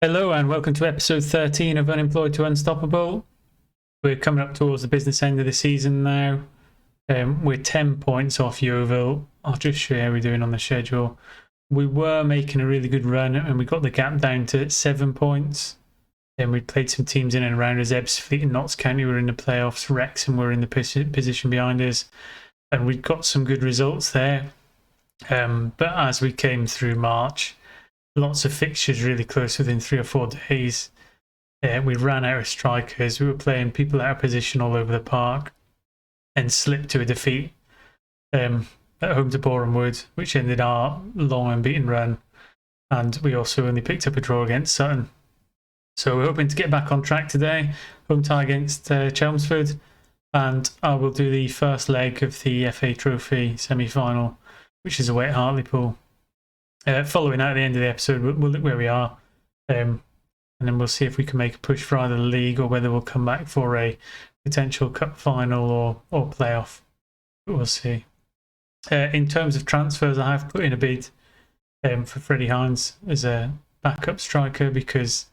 Hello and welcome to episode 13 of Unemployed to Unstoppable. We're coming up towards the business end of the season now. We're 10 points off Yeovil. I'll just show you how we're doing on the schedule. We were making a really good run and we got the gap down to 7 points. Then we played some teams in and around us. Ebbsfleet and Notts County were in the playoffs. Wrexham were in the position behind us. And we got some good results there. But as we came through March, lots of fixtures really close within 3 or 4 days. We ran out of strikers. We were playing people out of position all over the park and slipped to a defeat at home to Boreham Wood, which ended our long unbeaten run. And we also only picked up a draw against Sutton. So we're hoping to get back on track today. Home tie against Chelmsford. And I will do the first leg of the FA Trophy semi-final, which is away at Hartlepool. Following out at the end of the episode, we'll look where we are, and then we'll see if we can make a push for either the league or whether we'll come back for a potential cup final or playoff. But we'll see. In terms of transfers, I have put in a bid for Freddie Hines as a backup striker because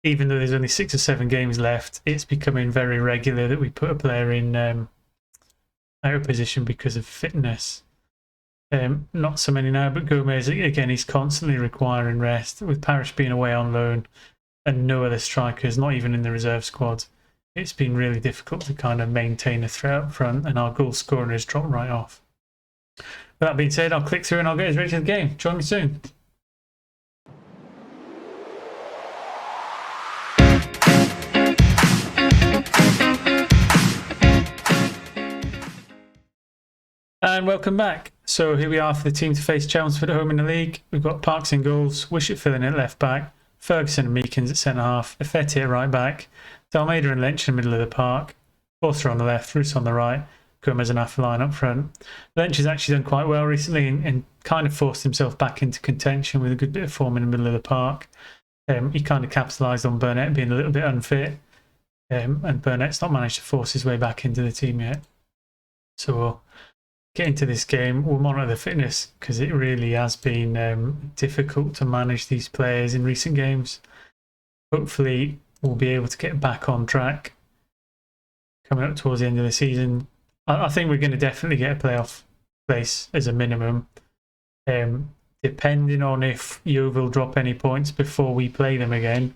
even though there's only 6 or 7 games left, it's becoming very regular that we put a player in out of position because of fitness. Not so many now, but Gomez, again, he's constantly requiring rest. With Parish being away on loan and no other strikers, not even in the reserve squad, it's been really difficult to kind of maintain a threat up front, and our goal scoring has dropped right off. With that being said, I'll click through and I'll get us ready for the game. Join me soon. And welcome back. So here we are for the team to face Chelmsford at home in the league. We've got Parks in goals, Wishart filling at left back, Ferguson and Meekins at centre half, Effetti at right back, Dalmeida and Lynch in the middle of the park, Forster on the left, Roos on the right, Gomez and Affeline up front. Lynch has actually done quite well recently and kind of forced himself back into contention with a good bit of form in the middle of the park. He kind of capitalised on Burnett being a little bit unfit, and Burnett's not managed to force his way back into the team yet. So we'll get into this game. We'll monitor the fitness because it really has been difficult to manage these players in recent games. Hopefully we'll be able to get back on track coming up towards the end of the season. I think we're going to definitely get a playoff place as a minimum. Depending on if Yeovil drop any points before we play them again,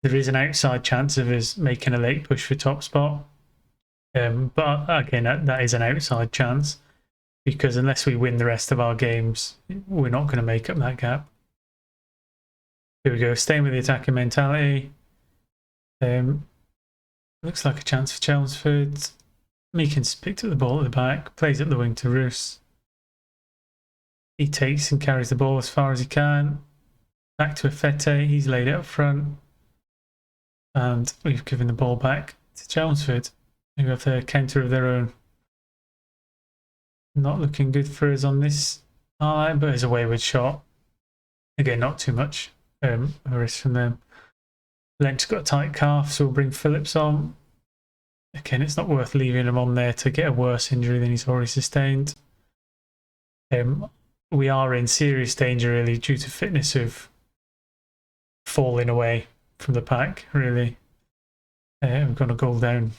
there is an outside chance of us making a late push for top spot. But again, that is an outside chance, because unless we win the rest of our games, we're not going to make up that gap. Here we go, staying with the attacking mentality. Looks like a chance for Chelmsford. Meekins picked up the ball at the back, plays up the wing to Roos. He takes and carries the ball as far as he can. Back to Effetti, he's laid it up front. And we've given the ball back to Chelmsford, who have their counter of their own. Not looking good for us on this highlight, but it's a wayward shot. Again, not too much risk from them. Lynch's got a tight calf, so we'll bring Phillips on. Again, it's not worth leaving him on there to get a worse injury than he's already sustained. We are in serious danger, really, due to fitness of falling away from the pack, really. We've got a goal down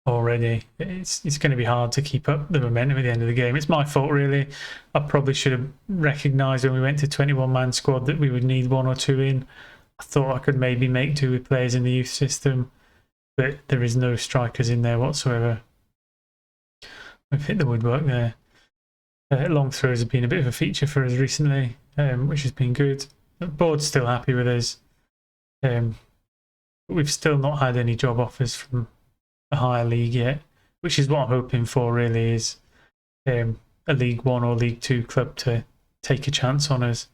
already. It's going to be hard to keep up the momentum at the end of the game. It's my fault, really. I probably should have recognised when we went to 21-man squad that we would need 1 or 2 in. I thought I could maybe make do with players in the youth system, but there is no strikers in there whatsoever. We've hit the woodwork there. Long throws have been a bit of a feature for us recently, which has been good. The board's still happy with us. We've still not had any job offers from a higher league yet, which is what I'm hoping for, really, is a League 1 or League 2 club to take a chance on us.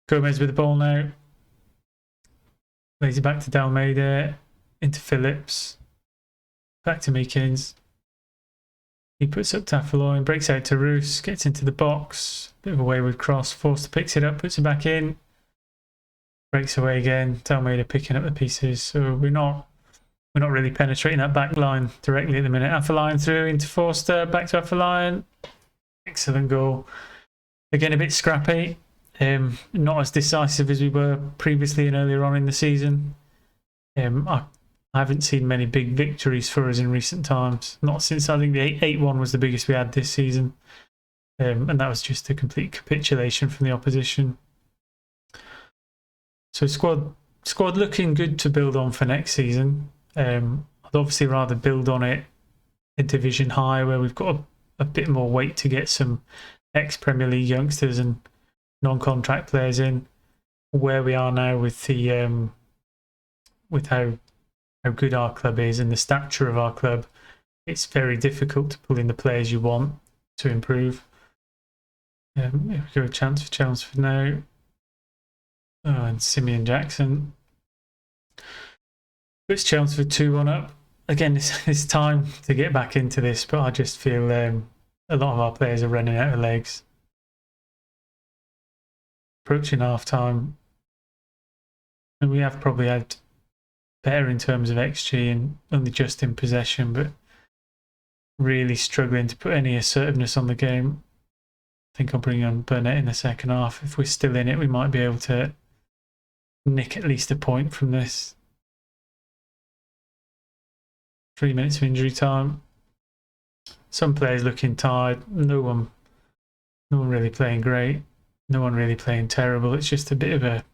Gomez with the ball now. Lays it back to Dalmeida, into Phillips, back to Meekins. He puts up to Affeline, breaks out to Roos, gets into the box, bit of a wayward cross, Forster picks it up, puts it back in, breaks away again, Dalmeida picking up the pieces, so we're not really penetrating that back line directly at the minute. Affeline through into Forster, back to Affeline. Excellent goal. Again, a bit scrappy. Not as decisive as we were previously and earlier on in the season. I haven't seen many big victories for us in recent times. Not since I think the 8-1 was the biggest we had this season. And that was just a complete capitulation from the opposition. So squad looking good to build on for next season. I'd obviously rather build on it a division high where we've got a bit more weight to get some ex-Premier League youngsters and non-contract players in. Where we are now with the with how good our club is and the stature of our club, it's very difficult to pull in the players you want to improve. Here we go, a chance for Chelmsford now. Oh, and Simeon Jackson puts Chelmsford 2-1 up. Again, it's time to get back into this, but I just feel a lot of our players are running out of legs. Approaching half time, and we have probably had better in terms of XG and only just in possession, but really struggling to put any assertiveness on the game. I think I'll bring on Burnett in the second half. If we're still in it, we might be able to nick at least a point from this. 3 minutes of injury time. Some players looking tired. No one really playing great. No one really playing terrible. It's just a bit of a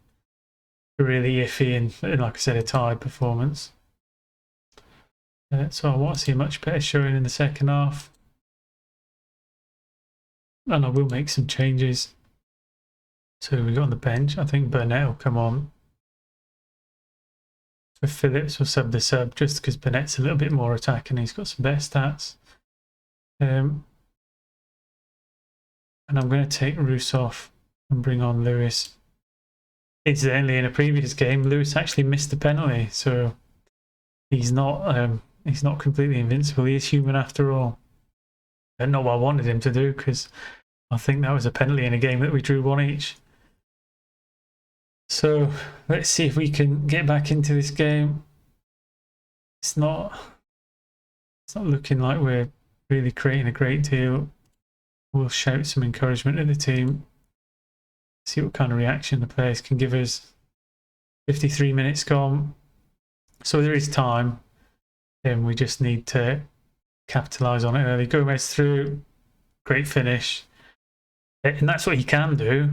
really iffy and like I said, a tired performance. So I want to see a much better showing in the second half. And I will make some changes. So we got on the bench. I think Burnett will come on. For Phillips, we'll sub the sub just because Burnett's a little bit more attacking. He's got some better stats. And I'm going to take Roos off and bring on Lewis. Incidentally, in a previous game, Lewis actually missed the penalty, so he's not completely invincible. He is human after all. And not what I wanted him to do, because I think that was a penalty in a game that we drew 1 each. So let's see if we can get back into this game. It's not looking like we're really creating a great deal. We'll shout some encouragement at the team. See what kind of reaction the players can give us. 53 minutes gone. So there is time. And we just need to capitalise on it early. Gomez through. Great finish. And that's what he can do.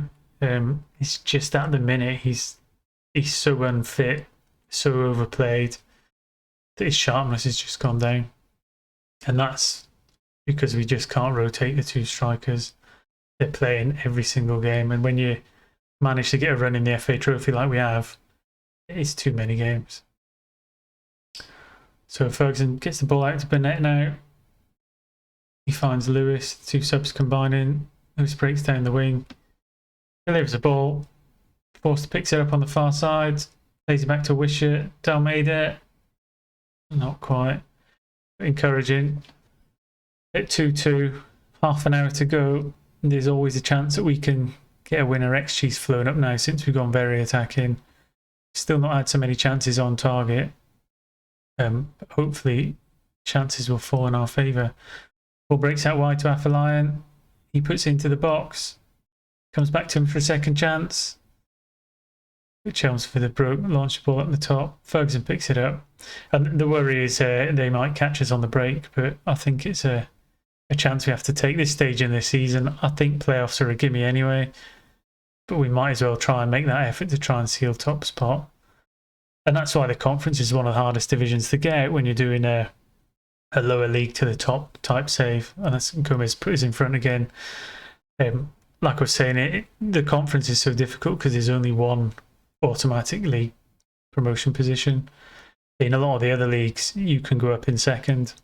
It's just at the minute he's so unfit, so overplayed, that his sharpness has just gone down. And that's because we just can't rotate the two strikers. They're playing every single game, and when you manage to get a run in the FA Trophy like we have, it's too many games. So Ferguson gets the ball out to Burnett now. He finds Lewis, 2 subs combining. Lewis breaks down the wing. Delivers a ball. Forster picks it up on the far side. Plays it back to Wishart. Dalmeida. Not quite. Encouraging. At 2-2. Half an hour to go. There's always a chance that we can get a winner. XG's flown up now since we've gone very attacking. Still not had so many chances on target. Hopefully chances will fall in our favour. Ball breaks out wide to Afolayan. He puts it into the box. Comes back to him for a second chance. Chelmsford have launched the ball up the top. Ferguson picks it up. And the worry is they might catch us on the break, but I think it's a chance we have to take this stage in this season. I think playoffs are a gimme anyway, but we might as well try and make that effort to try and seal top spot. And that's why the conference is one of the hardest divisions to get out when you're doing a lower league to the top type save. And that's Gomez put us in front again. Like I was saying, the conference is so difficult because there's only one automatic league promotion position. In a lot of the other leagues, you can go up in second.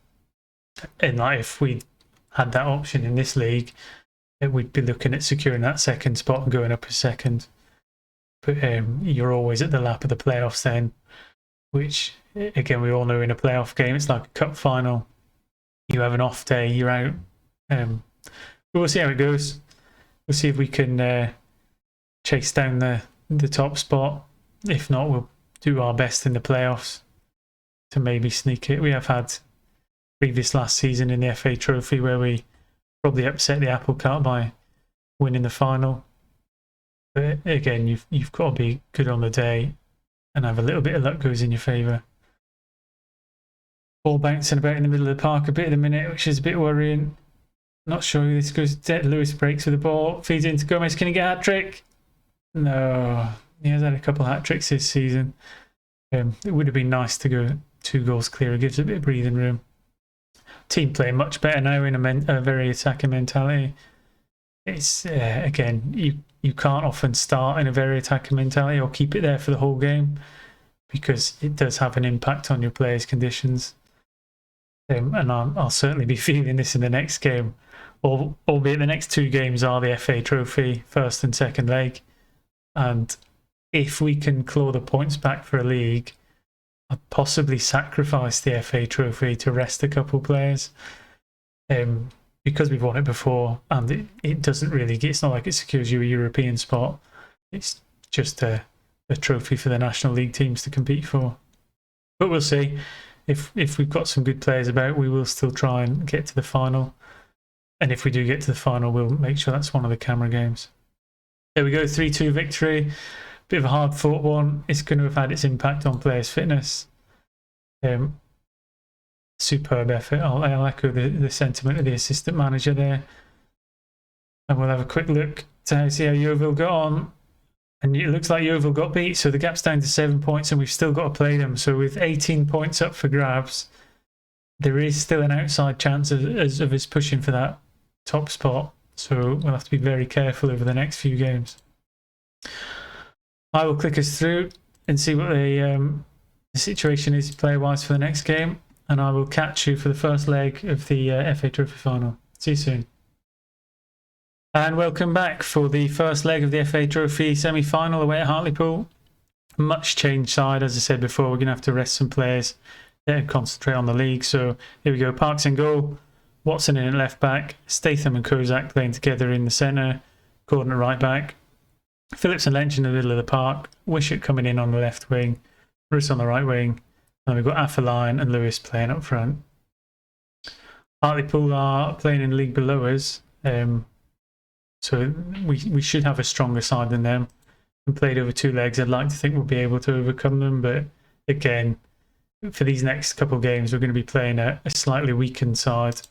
And like if we had that option in this league, we'd be looking at securing that second spot and going up a second. But you're always at the lap of the playoffs then, which again we all know in a playoff game it's like a cup final. You have an off day, you're out. But we'll see how it goes. We'll see if we can chase down the top spot. If not, we'll do our best in the playoffs to maybe sneak it. We have had previous last season in the FA Trophy where we probably upset the apple cart by winning the final. But again, you've got to be good on the day and have a little bit of luck goes in your favour. Ball bouncing about in the middle of the park a bit at the minute, which is a bit worrying. Not sure who this goes. Lewis breaks with the ball, feeds into Gomez. Can he get a hat trick? No, he has had a couple of hat tricks this season. It would have been nice to go 2 goals clear. It gives a bit of breathing room. Team playing much better now in a very attacking mentality. It's again, you can't often start in a very attacking mentality or keep it there for the whole game because it does have an impact on your players' conditions. And I'll certainly be feeling this in the next game. Albeit the next 2 games are the FA Trophy, first and second leg. And if we can claw the points back for a league, I'd possibly sacrifice the FA Trophy to rest a couple players. Because we've won it before and it doesn't really, it's not like it secures you a European spot. It's just a trophy for the National League teams to compete for. But we'll see. If we've got some good players about, we will still try and get to the final. And if we do get to the final, we'll make sure that's one of the camera games. There we go, 3-2 victory. Bit of a hard-fought one. It's going to have had its impact on players' fitness. Superb effort. I'll echo the sentiment of the assistant manager there. And we'll have a quick look to see how Yeovil got on. And it looks like Yeovil got beat, so the gap's down to 7 points and we've still got to play them. So with 18 points up for grabs, there is still an outside chance of us pushing for that top spot. So we'll have to be very careful over the next few games. I will click us through and see what the situation is player-wise for the next game. And I will catch you for the first leg of the FA Trophy final. See you soon. And welcome back for the first leg of the FA Trophy semi-final away at Hartlepool. Much changed side, as I said before. We're going to have to rest some players and concentrate on the league. So here we go. Parks in goal. Watson in at left back. Statham and Kozak playing together in the centre. Gordon at right back. Phillips and Lynch in the middle of the park. Wishart coming in on the left wing. Bruce on the right wing. And we've got Affeline and Lewis playing up front. Hartlepool are playing in the league below us. So we should have a stronger side than them. We played over 2 legs. I'd like to think we'll be able to overcome them. But again, for these next couple of games, we're going to be playing a slightly weakened side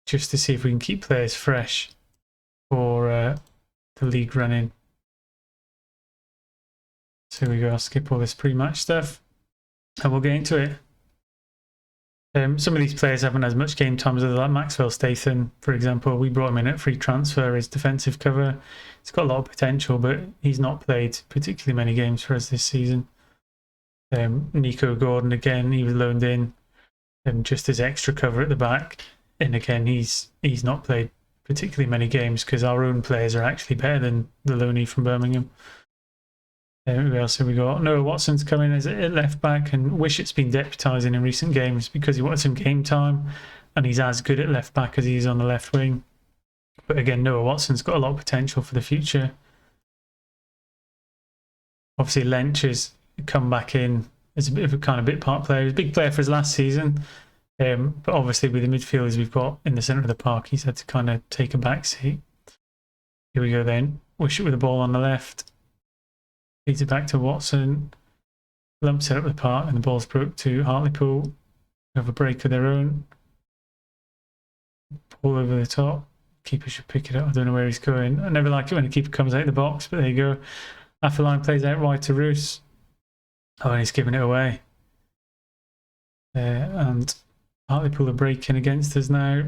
just to see if we can keep players fresh for the league running. So here we go. I'll skip all this pre-match stuff and we'll get into it. Some of these players haven't as much game time as others, like Maxwell Statham, for example. We brought him in at free transfer as defensive cover. He's got a lot of potential, but he's not played particularly many games for us this season. Nico Gordon, again, he was loaned in just as extra cover at the back. And again, he's not played particularly many games because our own players are actually better than the loanee from Birmingham. Who else have we got? Noah Watson's coming as at left back, and Wishart's been deputising in recent games because he wanted some game time, and he's as good at left back as he is on the left wing. But again, Noah Watson's got a lot of potential for the future. Obviously, Lynch has come back in as a bit of a kind of bit part player. He was a big player for his last season, but obviously with the midfielders we've got in the centre of the park, he's had to kind of take a back seat. Here we go then. Wishart with the ball on the left. Feeds it back to Watson. Lumps it up the park and the ball's broke to Hartlepool. They have a break of their own. Ball over the top. Keeper should pick it up. I don't know where he's going. I never like it when the keeper comes out of the box, but there you go. Affeline plays out wide to Roos. Oh, and he's giving it away. And Hartlepool are breaking against us now.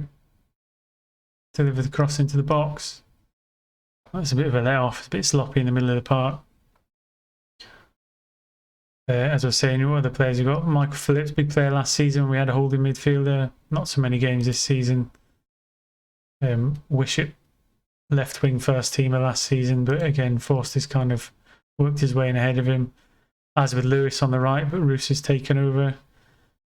Deliver the cross into the box. That's a bit of a let-off. It's a bit sloppy in the middle of the park. As I was saying, what other players we've got? Michael Phillips, big player last season. We had a holding midfielder. Not so many games this season. Wishart, left wing first teamer last season, but again, Forster's kind of worked his way in ahead of him. As with Lewis on the right, but Roos has taken over.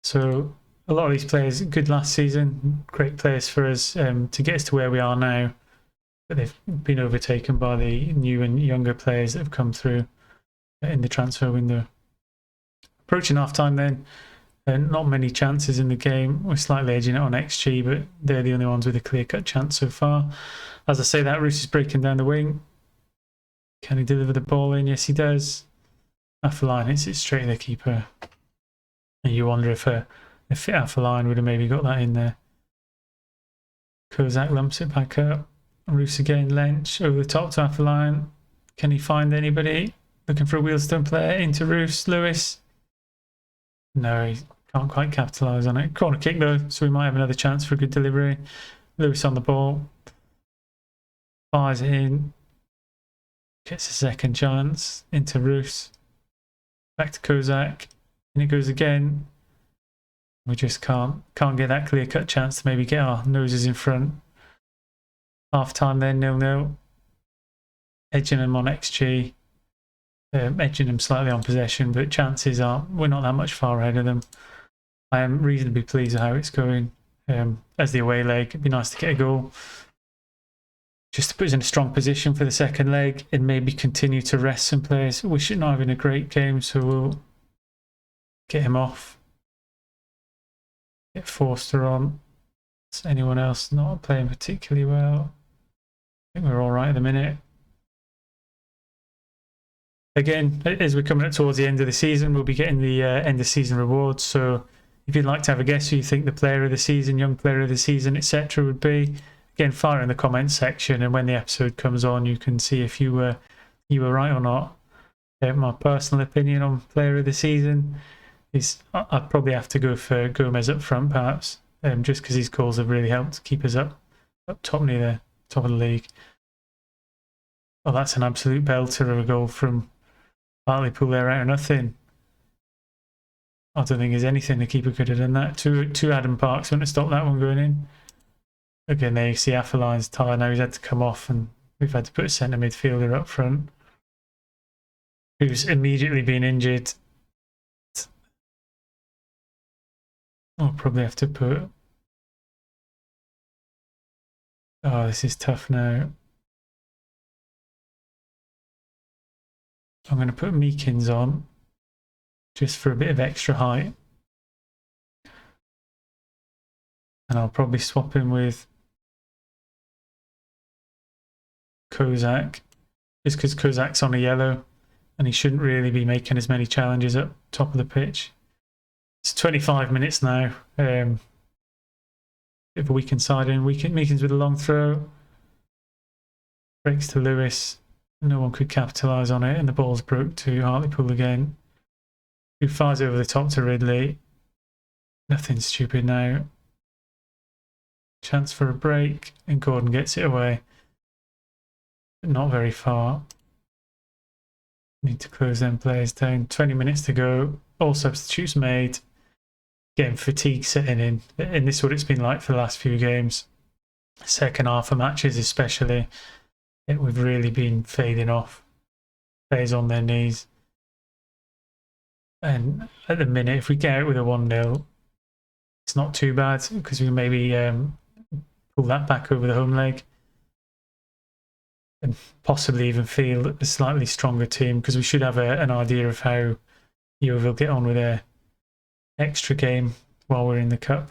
So a lot of these players, good last season, great players for us to get us to where we are now. But they've been overtaken by the new and younger players that have come through in the transfer window. Approaching half time then, not many chances in the game. We're slightly edging it on XG, but they're the only ones with a clear-cut chance so far. As I say that, Roos is breaking down the wing. Can he deliver the ball in? Yes, he does. Half a line hits it straight to the keeper. And you wonder if a fit half a line would have maybe got that in there. Kozak lumps it back up. Roos again, Lench over the top to half a line. Can he find anybody? Looking for a Wealdstone player into Roos. Lewis. No, he can't quite capitalise on it. Corner kick though, so we might have another chance for a good delivery. Lewis on the ball. Fires it in. Gets a second chance into Roos. Back to Kozak. And it goes again. We just can't get that clear-cut chance to maybe get our noses in front. Half time then, 0-0. Edging them on XG. Edging them slightly on possession, but chances are we're not that much far ahead of them. I am reasonably pleased with how it's going. As the away leg, it'd be nice to get a goal. Just to put us in a strong position for the second leg and maybe continue to rest some players. We're not having a great game, so we'll get him off. Get Forster on. Is anyone else not playing particularly well? I think we're all right at the minute. Again, as we're coming up towards the end of the season, we'll be getting the end of season rewards. So if you'd like to have a guess who you think the player of the season, young player of the season, etc. would be, again, fire in the comments section, and when the episode comes on, you can see if you were right or not. My personal opinion on player of the season is I'd probably have to go for Gomez up front, perhaps, just because his goals have really helped keep us up top near the top of the league. Oh, that's an absolute belter of a goal from Hartlepool there out of nothing. I don't think there's anything the keeper could have done that. Two Adam Parks wouldn't have stopped that one going in. Again, there you see Affaline's tired now. He's had to come off, and we've had to put a centre midfielder up front who's immediately been injured. I'll probably have to put... Oh, this is tough now. I'm going to put Meekins on just for a bit of extra height. And I'll probably swap him with Kozak, just because Kozak's on a yellow and he shouldn't really be making as many challenges up top of the pitch. It's 25 minutes now. Bit of a weakened side in. Meekins with a long throw. Breaks to Lewis. No one could capitalise on it, and the ball's broke to Hartlepool again, who fires over the top to Ridley. Nothing stupid now. Chance for a break, and Gordon gets it away. But not very far. Need to close them players down. 20 minutes to go. All substitutes made. Getting fatigue setting in. And this is what it's been like for the last few games. Second half of matches especially. We've really been fading off. Players on their knees. And at the minute, if we get out with a 1-0, it's not too bad, because we maybe pull that back over the home leg and possibly even feel a slightly stronger team, because we should have an idea of how Yeovil get on with their extra game while we're in the cup.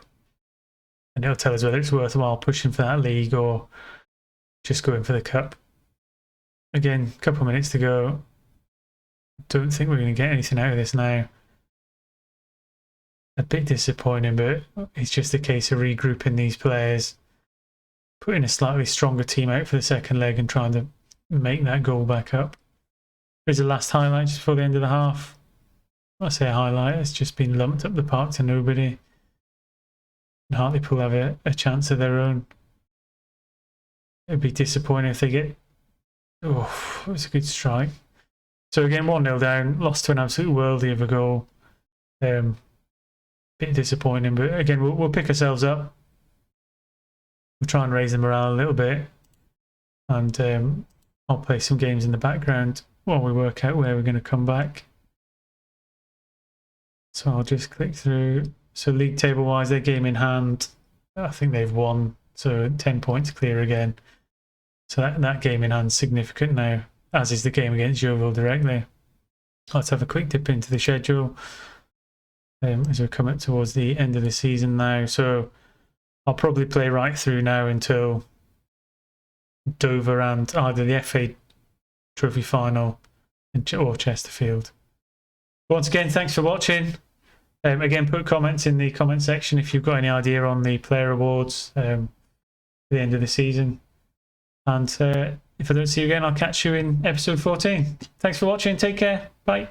And it'll tell us whether it's worthwhile pushing for that league or just going for the cup. Again, a couple of minutes to go. Don't think we're going to get anything out of this now. A bit disappointing, but it's just a case of regrouping these players, putting a slightly stronger team out for the second leg and trying to make that goal back up. Here's the last highlight just before the end of the half. I say a highlight, it's just been lumped up the park to nobody. And Hartlepool have a chance of their own. It'd be disappointing if they get... Oh, it was a good strike. So again, 1-0 down, lost to an absolute worldie of a goal. Bit disappointing, but again, we'll pick ourselves up. We'll try and raise the morale a little bit. And I'll play some games in the background while we work out where we're going to come back. So I'll just click through. So league table wise, their game in hand, I think they've won. So 10 points clear again. So that game in hand is significant now, as is the game against Yeovil directly. Let's have a quick dip into the schedule as we come up towards the end of the season now. So I'll probably play right through now until Dover and either the FA trophy final or Chesterfield. Once again, thanks for watching. Again, put comments in the comment section if you've got any idea on the player awards at the end of the season. And if I don't see you again, I'll catch you in episode 14. Thanks for watching. Take care. Bye.